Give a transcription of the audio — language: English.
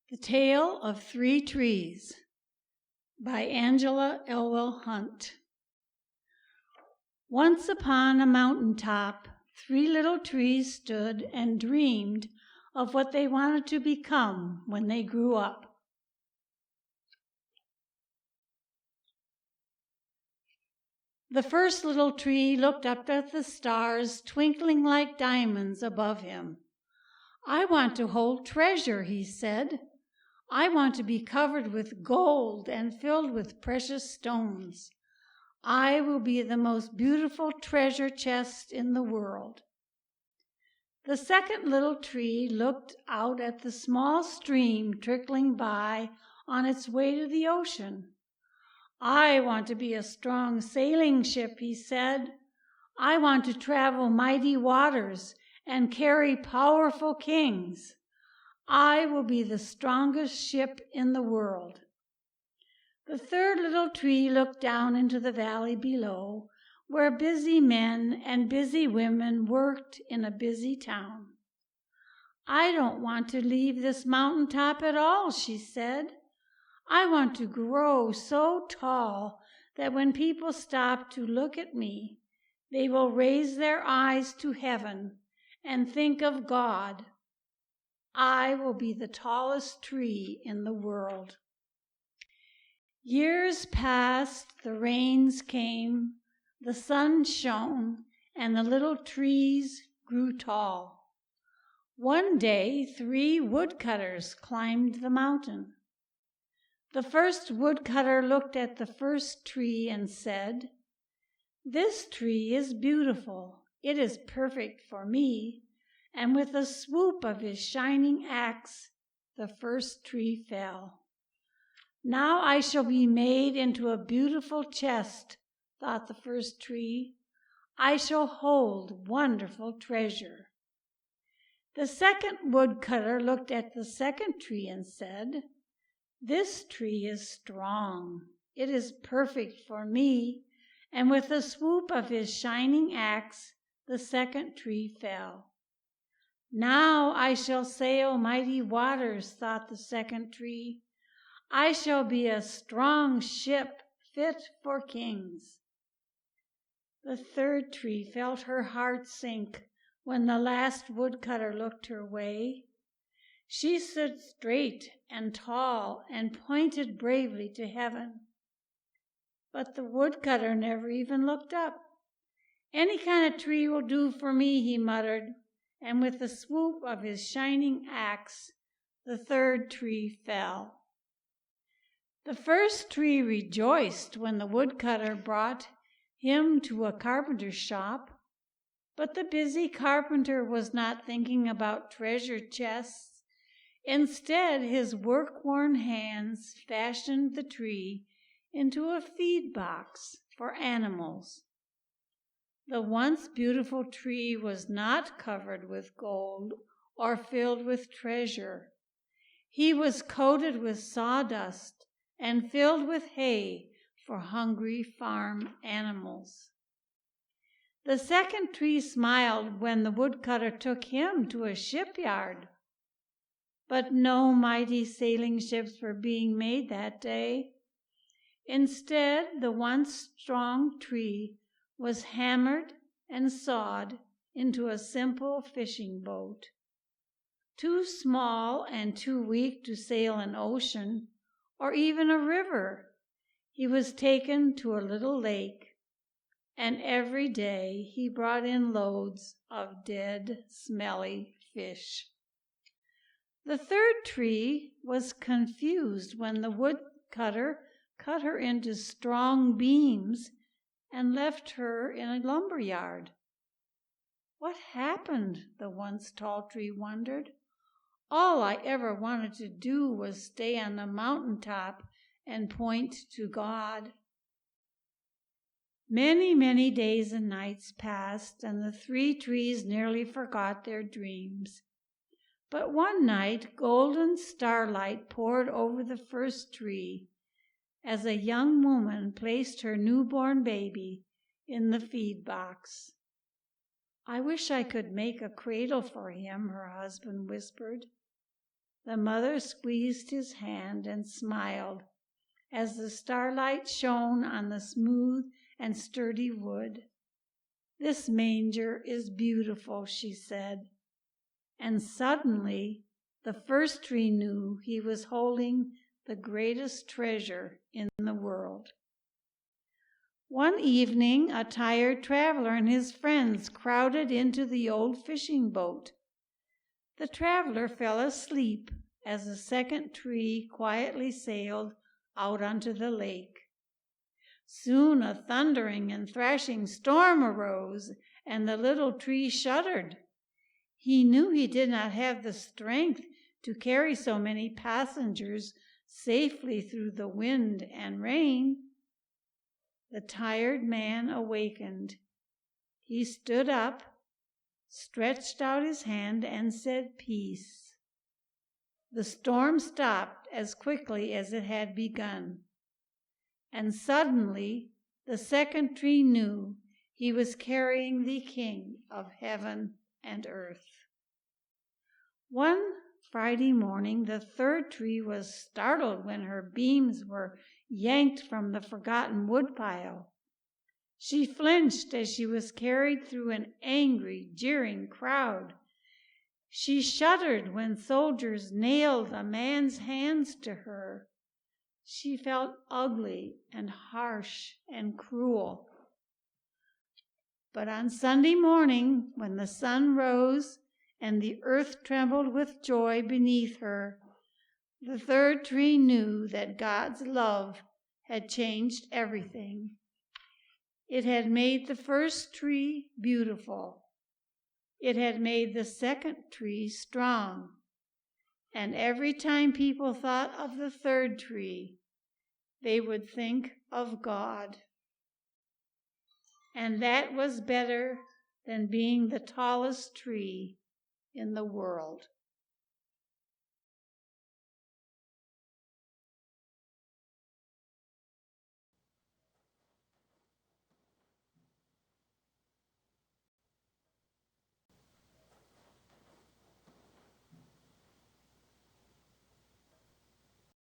The Tale of Three Trees by Angela Elwell Hunt. Once upon a mountain top, three little trees stood and dreamed of what they wanted to become when they grew up. The first little tree looked up at the stars twinkling like diamonds above him. "I want to hold treasure," he said. "I want to be covered with gold and filled with precious stones. I will be the most beautiful treasure chest in the world." The second little tree looked out at the small stream trickling by on its way to the ocean. "I want to be a strong sailing ship," he said. "I want to travel mighty waters and carry powerful kings. I will be the strongest ship in the world." The third little tree looked down into the valley below, where busy men and busy women worked in a busy town. "I don't want to leave this mountain top at all," she said. "I want to grow so tall that when people stop to look at me, they will raise their eyes to heaven and think of God. I will be the tallest tree in the world." Years passed, the rains came, the sun shone, and the little trees grew tall. One day, three woodcutters climbed the mountain. The first woodcutter looked at the first tree and said, "This tree is beautiful. It is perfect for me." And with a swoop of his shining axe, the first tree fell. "Now I shall be made into a beautiful chest," thought the first tree. "I shall hold wonderful treasure." The second woodcutter looked at the second tree and said, "This tree is strong. It is perfect for me." And with a swoop of his shining axe, the second tree fell. "Now I shall sail mighty waters," thought the second tree. "I shall be a strong ship fit for kings." The third tree felt her heart sink when the last woodcutter looked her way. She stood straight and tall and pointed bravely to heaven. But the woodcutter never even looked up. "Any kind of tree will do for me," he muttered. And with the swoop of his shining axe, the third tree fell. The first tree rejoiced when the woodcutter brought him to a carpenter's shop, but the busy carpenter was not thinking about treasure chests. Instead, his work-worn hands fashioned the tree into a feed box for animals. The once beautiful tree was not covered with gold or filled with treasure. He was coated with sawdust and filled with hay for hungry farm animals. The second tree smiled when the woodcutter took him to a shipyard. But no mighty sailing ships were being made that day. Instead, the once strong tree was hammered and sawed into a simple fishing boat. Too small and too weak to sail an ocean or even a river, he was taken to a little lake, and every day he brought in loads of dead, smelly fish. The third tree was confused when the woodcutter cut her into strong beams and left her in a lumber yard. What happened? The once tall tree wondered. All I ever wanted to do was stay on the mountain top and point to God. Many, many days and nights passed, and the three trees nearly forgot their dreams. But one night, golden starlight poured over the first tree as a young woman placed her newborn baby in the feed box. "I wish I could make a cradle for him," her husband whispered. The mother squeezed his hand and smiled as the starlight shone on the smooth and sturdy wood. "This manger is beautiful," she said. And suddenly the first tree knew he was holding the greatest treasure in the world. One evening, a tired traveler and his friends crowded into the old fishing boat. The traveler fell asleep as the second tree quietly sailed out onto the lake. Soon a thundering and thrashing storm arose, and the little tree shuddered. He knew he did not have the strength to carry so many passengers safely through the wind and rain. The tired man awakened. He stood up, stretched out his hand, and said, "Peace." The storm stopped as quickly as it had begun. And suddenly the second tree knew he was carrying the King of heaven and earth. One Friday morning, the third tree was startled when her beams were yanked from the forgotten woodpile. She flinched as she was carried through an angry, jeering crowd. She shuddered when soldiers nailed a man's hands to her. She felt ugly and harsh and cruel. But on Sunday morning, when the sun rose and the earth trembled with joy beneath her, the third tree knew that God's love had changed everything. It had made the first tree beautiful. It had made the second tree strong. And every time people thought of the third tree, they would think of God. And that was better than being the tallest tree in the world.